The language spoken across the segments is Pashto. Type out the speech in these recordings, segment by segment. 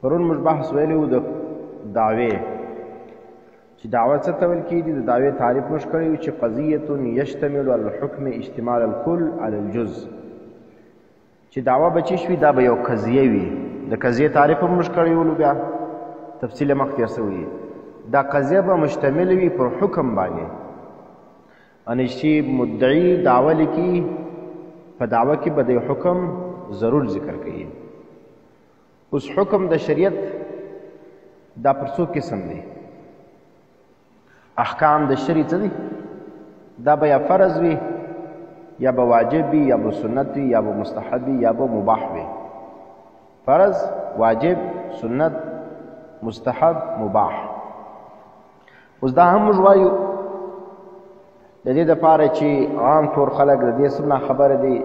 پرون موږ بحث ویلی و د دعوې چې دعوه څه ته ویل کېږي. د دعوې تعریف موږ کړی و چې قضیة یشتمل علی الحکم اشتمال الکل علی الجز، چې دعوه به چې شوي دا به یو قضیه وي. د قضیې تعریف هم موږ کړی ولو، بیا تفصیل مخ تېر شوی. دا قضیه به مشتمل وي پر حکم باندې، ان چې مدعی دعوه لیکي په دعوه کې به د حکم ضرور ذکر کوي. اوس حکم د شریعت دا پر څو قسم دی. احکام د شریعت څه دي؟ دا به یا فرض وي، یا به واجب وي، یا به سنت وي، یا به مستحب وي، یا به مباح وي. فرض، واجب، سنت، مستحب، مباح. اوس دا هم موږ وایو د دې دپاره چې عام طور خلک د دې څه خبره دي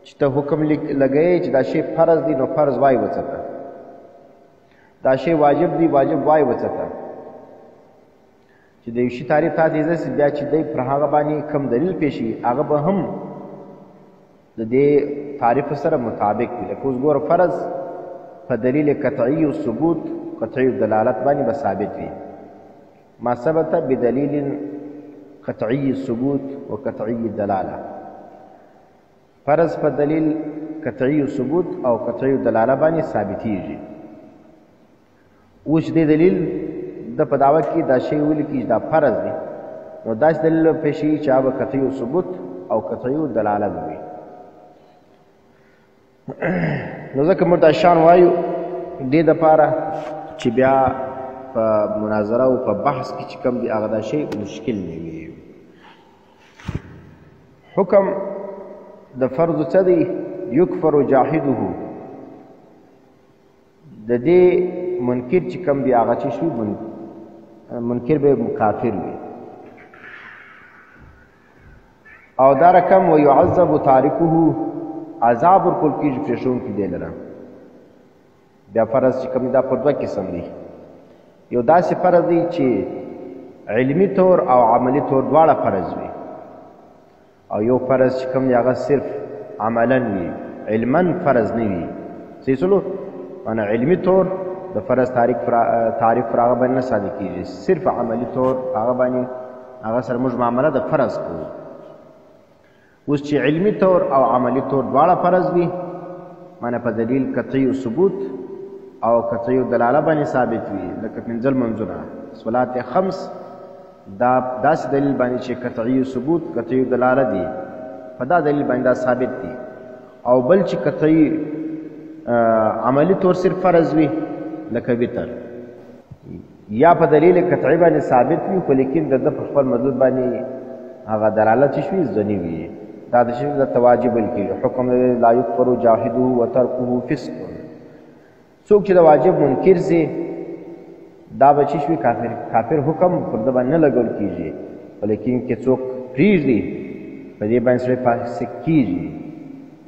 چې ته حکم لګوې چې دا شی فرض دی، نو فرض وایي وڅته، دا شی واجب دی، واجب وایي وڅته. چې د یو شي تعریف تا ته زه بیا چې دی پر هغه باندې کم دلیل پیشي، هغه به هم د دې تعریف سره مطابق وي. لکه اوس ګوره فرض په دلیل قطعي و ثبوت، قطعي و دلالت باندې به ثابت وي. ما ثبت بدلیل قطعي الثبوت و قطعي الدلاله. فرض په دلیل قطعي الثبوت او قطعي الدلاله باندې ثابتېږي. اوس دې دلیل د په دعوه کې دا شی ولیکي دا فرض دی، نو داسې دلیل پیشي چې هغه قطعي الثبوت او قطعي الدلاله وي. نو ځکه موږ دا شان وایو دې دپاره چې بیا په مناظره او په بحث کې چې کوم دی هغه دا شی مشکل نه وي. حکم د فرض څه دی؟ یکفر جاحده. د دې منکر چې کوم دی هغه چې شوي منکر به کافر وي. او دا رقم ویعذب تارکه، عذاب ورکول کېږي پرېښوونکي دی لره. بیا فرض چې کوم دا پر دوه قسم دی. یو داسې فرض دی چې علمي طور او عملي طور دواړه فرض وي، او یو فرض چې کوم دی هغه صرف عملا وي، علما فرض نه وي. صحیح سلو معنی علمي طور د فرض تعریف پر هغه باندې نه صادق کېږي، صرف عملي طور هغه باندې هغه سره موږ معامله د فرض کوو. اوس چې علمي طور او عملي طور دواړه فرض وي، معنی په دلیل قطعي و ثبوت او قطعي و دلاله باندې ثابت وي. لکه پنځه لمونځونه، صلات خمس، دا داسې دلیل باندې چې قطعي و ثبوت قطعي و دلاله دي، په دا دلیل باندې دا ثابت دي. او بل چې قطعي عملي طور صرف فرض وي، لکه وتر، یا په دلیل قطعي باندې ثابت وي خو لیکن د ده په خپل مدلول باندې هغه دلالت چې شوي ځنې وي، دا د شي د واجب ویل کېږي. حکم لا یکفر جاحده وترکه فسق. څوک چې د واجب منکر سي دا به چې شوي کافر حکم پر ده باندې نه لګول کېږي، ولیکن که څوک پرېږدي په دې باندې سړی فاسق کېږي.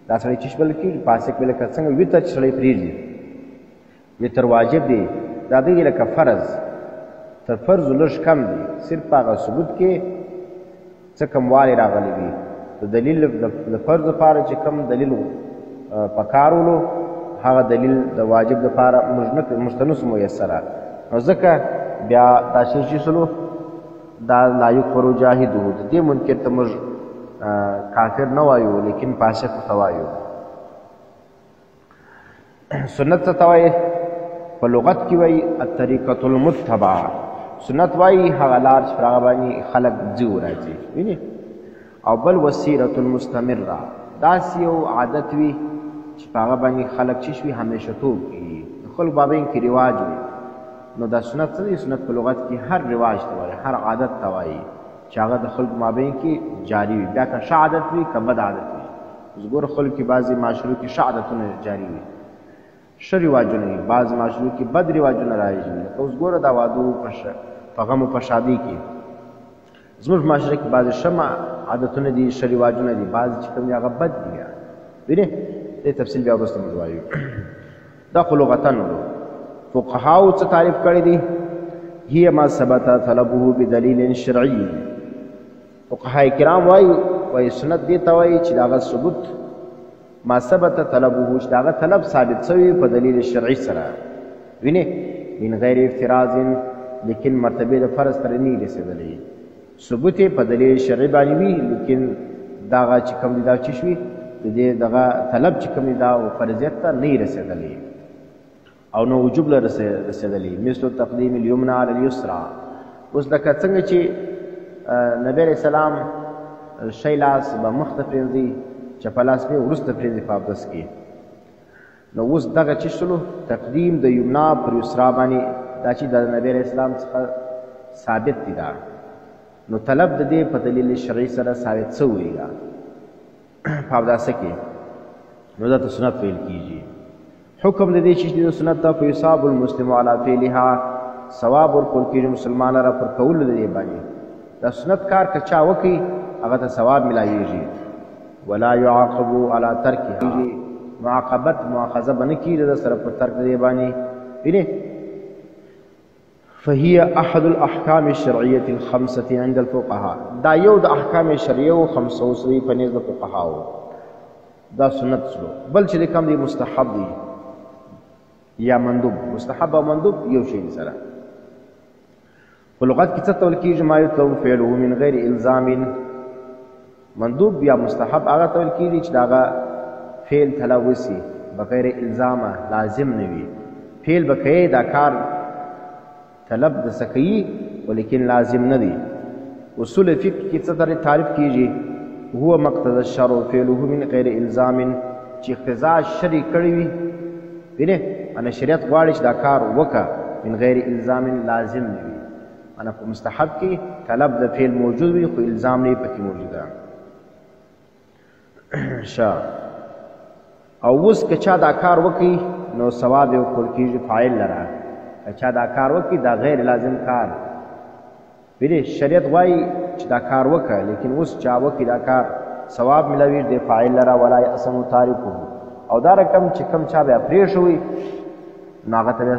دا سړی چې بل کېږي فاسق به لکه څنګه وتر چې سړی پرېږدي. وتر واجب دی، دا دی لکه فرض، تر فرض لږ کم دی، صرف په هغه ثبوت کې څه کموالی راغلی وي. د دلیل د فرض لپاره چې کم دلیل پکار ولو، هغه دلیل د واجب لپاره موږ ته نسو میسره. نو ځکه بیا دا شی چې سلو دا لا یکفر جاحده، د دې منکر ته موږ کافر نه وایو لیکن فاسق ته وایو. سنت څه ته وایي؟ په لغت کې وایي الطریقة المتبعه. سنت وایي هغه لار چې پر هغه باندې خلک ځي راځي، ویني. او بل وسیرة المستمره، داسې یو عادت وي چې په هغه باندې خلک چې شوي همیشه توب کوي، د خلکو مابین کې رواج وي. نو دا سنت څه دی؟ سنت په لغت کې هر رواج ته وایي، هر عادت ته وایي چې هغه د خلکو مابین کې جاري وي. بیا که ښه عادت وي که بد عادت وي. اوس ګوره خلکو کې بعضې معاشرو کې ښه عادتونه جاري وي، ښه رواجونه وي، بعض معاشرو کې بد رواجونه رایج وي. لکه اوس ګوره دا وادو په غم او په شادۍ کې زموږ معاشره کې بعضې ښه عادتونه دي، ښه رواجونه دي، بعضې چې کوم دي هغه بد دي. بیا وینې دې تفصیل بیا وروسته موږ وایو. دا خو لغتن ولو. فقهاو څه تعریف کړی دی؟ هي ما ثبت طلبه بدلیل شرعي. فقهای کرام وایي سنت دې ته وایي چې د هغه ثبوت ما ثبت طلبه چې داغه طلب ثابت شوی په دلیل شرعي سره ویني من غیر افتراض لیکن مرتبه د فرض تر نه رسیدلې ثبوت په دلیل شرعي باندې وی لیکن داغه چې کوم دا چې شوی د دې دغه طلب چې کوم دا او فرضیت ته نه رسیدلې او نو وجوب له رسیدلې مثل تقدیم اليمنى على اليسرى اوس لکه څنګه چې نبی رسول الله شی لاس به مخته پرېږدي چپه لاس به وروسته پرېږدي په اودس کې نو اوس دغه چې شلو تقدیم د یمنا پر یسرا باندې دا چې د نبی رسول الله څخه ثابت دي دا نو طلب د دې په دلیل شرعي سره ثابت شوی دا په اودس کې نو دا سنت ویل کیږي حکم د دې چې د سنت ته په یصاب المسلم علی فعلها ثواب ورکول کېږي مسلمان را پر کول د دې باندې دا سنت کار کچا وکي هغه ته ثواب ملایږي ولا يعاقب على ترکه معاقبت مؤاخذه بنه کیږي د سره پر ترک دی باندې ویني فهي احد الاحکام الشرعيه الخمسه عند الفقهاء دا یو د احکام شرعیه او خمسه وسوي په نزد فقهاو دا سنت شو بل چې کوم دی مستحب دی یا مندوب مستحب او مندوب یو شی سره په لغت کې څه تول کیږي ما یطلب فعله من غیر الزام مندوب یا مستحب هغه تول کیږي چې داغه فعل تلوثي بغیر الزام لازم نه وي فعل بکې دا کار طلب د سکی ولیکن لازم نه دی اصول فقه کې څه طرح تعریف کیږي هو مقتضى الشرع فعله من غیر الزام چې اقتضاء شرعي کړی وي وینه انا شریعت غواړي چې دا کار وکړه من غیر الزام لازم نه وي انا په مستحب کې طلب د فعل موجود وي خو الزام نه پکې موجود ده شا او اوس کچا دا کار وکي نو ثواب یو کول کیږي فاعل لره کچا دا کار وکي دا غیر لازم کار ویلې شریعت وايي چې دا کار وکړه لیکن اوس چا وکي دا کار ثواب ملوي د فاعل لره ولا اسم تارکو او دا رقم چې کم چا به پرې شوی ناغه ته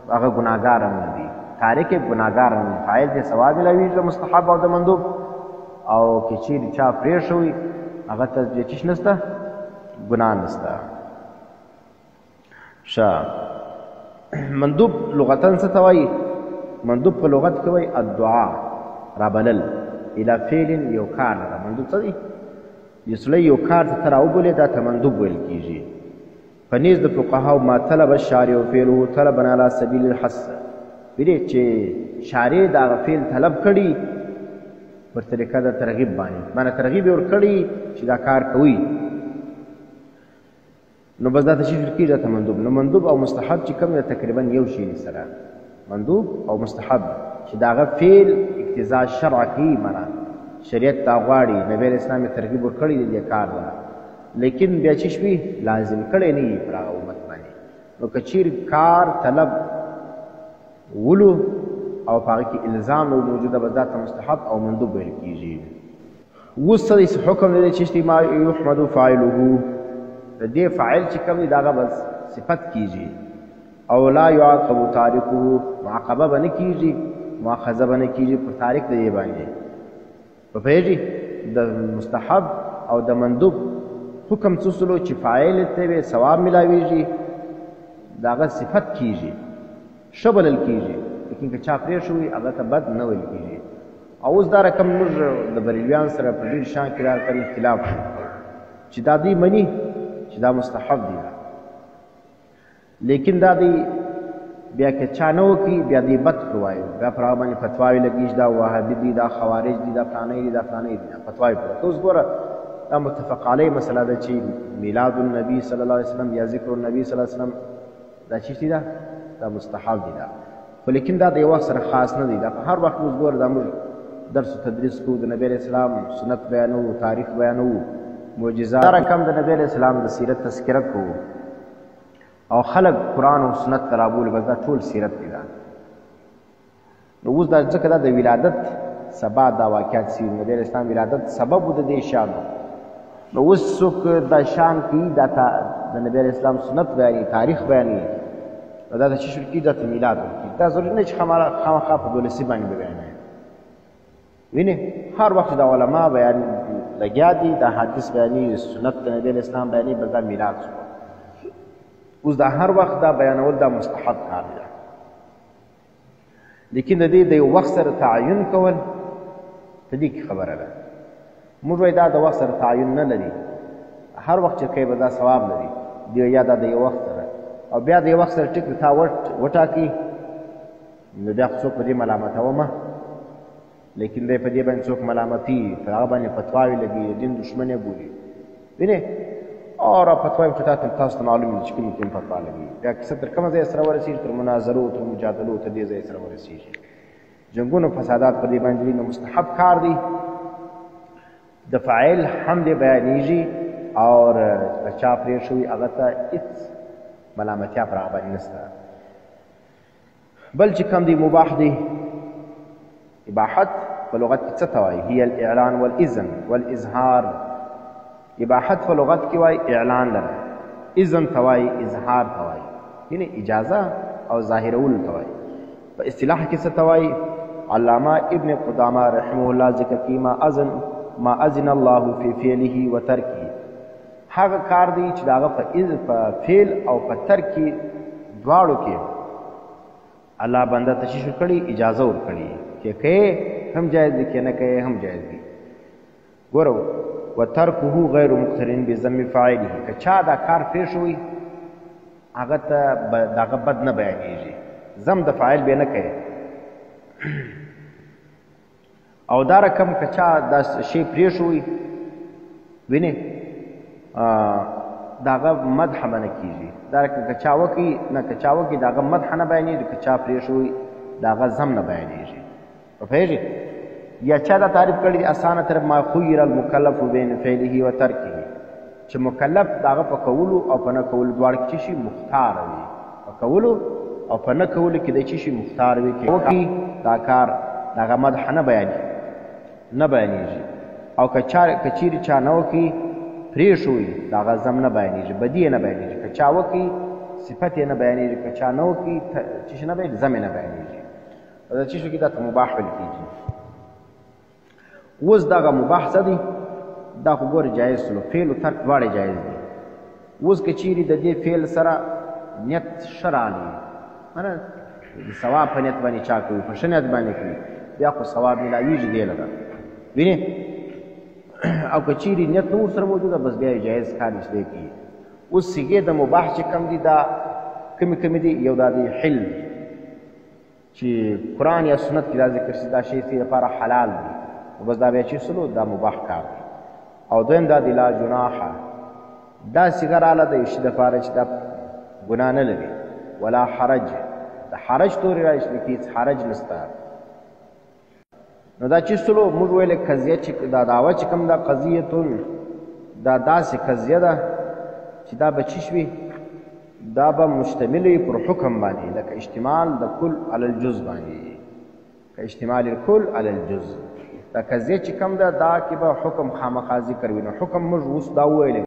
هغه ګناګار نه دي تارک ګناګار نه فاعل دې ثواب ملوي د مستحب او د مندوب او کې چې چا پرې شوی هغه ته د چیش نسته ګناه نسته شا مندوب لغتن څه توي مندوب په لغت کې وای الدعاء ربلل الى فعل یو کار مندوب څه دی یسلی یو کار ته تر او بولې دا ته مندوب ویل کیږي فنیز د فقهاو ما طلب الشارع فعله طلبا على سبيل الحث ویلې چې شارع دا فعل طلب کړي پر طریقه د ترغیب باندې ترغیب ور کړي چې دا کار کوي نو بس دا تشریح کیږي ته مندوب نو مندوب او مستحب چې کوم تقریبا یو شی سره مندوب او مستحب چې داغه فعل اقتضاء شرع کی معنا شریعت تا غواړي نبی اسلام ترغیب ور کړی دی کار نه لیکن بیا چې شوی لازم کړي نه پر امت باندې نو کچیر کار طلب ولو او پاره کې الزام موجوده بذات مستحب او مندوب ویل کیږي وصل حکم دی چې ما يحمد فاعله د دې فاعل چې کوم داغه بس صفت کیږي او لا يعاقب تارکه معاقبه بنه کیږي مؤاخذه بنه کیږي په تارک دی باندې په پیږي د مستحب او د مندوب حکم څه چې فاعل ته ثواب ملاويږي داغه صفت کیږي شبل کیږي لیکن که چا پرې شوی هغه ته بد نه ویل کیږي او اوس دا رقم موږ د بریلیان سره په ډیر شان کې راځي اختلاف چې دا دی منی چې دا مستحب دی لیکن دا دی بیا که چا نه وکړي بیا دی بد وایي بیا پر هغه باندې فتواوې لګېږي دا وهابي دي دا خوارج دي دا فلانی دي دا فلانی دي فتواوې پرې اوس ګوره دا متفق علیه مسله ده چې میلاد النبي صلی الله علیه وسلم یا ذکر النبي صلی الله علیه وسلم دا چې دی دا مستحب دی دا خو لیکن دا د یو وخت سره خاص نه دی دا په هر وخت اوس ګوره دا موږ درس و تدریس کوو د نبی اسلام سنت بیانو تاریخ بیانو معجزات رقم د نبی اسلام د سیرت تذکره کوو او خلق قرآن و سنت ترابول بس دا ټول سیرت دی دا نو اوس دا ځکه دا د ولادت سبا دا واقعات سی نبی اسلام ولادت سبب د دې شان نو اوس څوک دا شان کی دا د نبی اسلام سنت بیانې تاریخ بیانې دا د شرکی د میلاد دا ضروري نه چې خامخا په دولسي باندې بیانې ویني هر وخت د علما بیان لګیا دي دا حدیث بیانې سنت د نبی اسلام بیانې بل دا میلاد شو اوس دا هر وخت دا بیانول دا مستحب کار دی لیکن د دې د یو وخت سره تعین کول په دې کې خبره ده موږ وایو دا د وخت سره تعین نه لري هر وخت چې کوي به دا ثواب لري یا دا د یو وخت سره او بیا د یو وخت سره ټیک تا وټاکي نو بیا خو څوک په دې ملامتومه لیکن دی په دې باندې څوک ملامتي په هغه باندې فتواوې لګي دین دشمن یې بولي وینې اور فتواوې چې تاسو ته معلوم دي چې کوم فتوا لګي بیا کیسه تر کومه ځای سره ورسېږي تر مناظرو تر مجادلو تر دې ځای سره ورسېږي جنګونو فسادات په دې باندې نو مستحب کار دی د فاعل هم دې بیانېږي اور چا پرې شوي هغه ته هېڅ ملامتیا پر هغه باندې نشته بل چې کوم دی مباح دی اباحت په لغت کې څه ته وایي هي الاعلان والاذن والاظهار اباحت په لغت کې وایي اعلان لره اذن ته وایي اظهار ته وایي یعنې اجازه او ظاهرول ته وایي په اصطلاح کې څه ته وایي علامه ابن قدامه رحمه الله ذکر کوي ما اذن الله فی فعله و ترکه هغه کار دی چې د هغه په فعل او په ترک کې دواړو کې الله بنده ته شي کړي اجازه ورکړي چې کوي هم جایز دي که نه کوي هم جایز دي ګورو وترکه غیر مقترن بذم فاعله که چا دا کار پېښ وي هغه ته د هغه بد نه بیانېږي ذم د فاعل به نه کوي او دا رقم که چا دا شی پرېښ وي وینې د هغه مدح به نه کېږي دا رقم که چا وکړي نه که چا وکړي د هغه مدح نه بیانېږي که چا پرېښ وي د هغه ذم نه بیانېږي پوهېږي یا چا دا تعریف کړی دی اسانه طرف ما خیر المکلف بین فعله و ترکه چې مکلف د هغه په کولو او په نه کولو دواړه کې شي مختار وي په کولو او په نه کولو کې د چې شي مختار وي کې وکړي دا کار د هغه مدح نه بیانېږي او که چیرې چا نه وکړي پرېښ وي د هغه ذم نه بیانېږي بدي یې نه بیانېږي که چا وکړي صفت یې نه بیانېږي که چا نه وکړي چې شي نه بیانېږي ذم یې نه بیانېږي دا چې شو کې دا ته مباح ویل کېږي اوس دغه مباح څه دی دا خو ګورې جایز سلو فعل و ترک دواړې جایز دي اوس که چیرې د دې فعل سره نیت ښه راغلی مانه د ثواب په نیت باندې چا کوي په ښه نیت باندې کوي بیا خو ثواب میلاویږي دې لره وینې او که چیرې نیت نه ورسره موجوده بس بیا یې جایز کار نشتی کېږي اوس سیګې د مباح چې کم دي دا کمې دي یو دا دی حل چې قرآن یا سنت کې دا ذکر شي دا شی سي لپاره حلال دی بس دا بیا چې سلو دا مباح کار دی او دویم دا دی لا جناحه دا صیغه راله د یو شي دپاره چې دا ګناه نه لري ولا حرج د حرج تورې رایشتل کې هېڅ حرج نسته نو دا چې سلو موږ ویلې قضیه چې دا دعوه چې کوم دا قضیتون دا داسې قضیه ده چې دا به څه شوي دا به مشتمل وي پر حکم باندې لکه اشتمال د کل علی الجز باندې که اشتمال الکل علی الجز دا قضیه چې کوم ده دا کې به حکم خامخا ذکر وي نو حکم موږ اوس دا وویلې